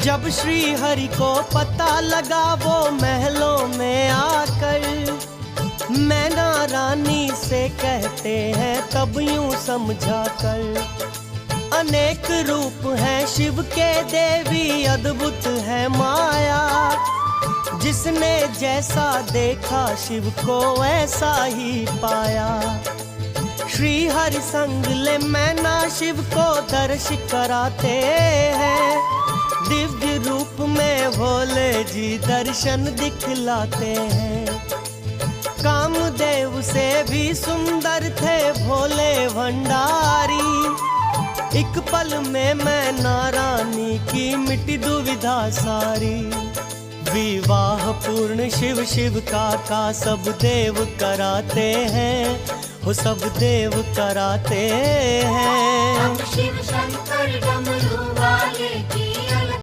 जब श्री हरि को पता लगा वो महलों में आकर, मैना रानी से कहते हैं तब यूं समझा कर, अनेक रूप हैं शिव के देवी अद्भुत है माया, जिसने जैसा देखा शिव को ऐसा ही पाया। श्री हरि संग ले मैना शिव को दर्श कराते हैं, दिव्य रूप में भोले जी दर्शन दिखलाते हैं। कामदेव से भी सुंदर थे भोले भंडारी, एक पल में मैना रानी की मिटी दुविधा सारी। विवाह पूर्ण शिव शिव का सब देव कराते हैं, वो सब देव कराते हैं। शिव शंकर डमरू वाले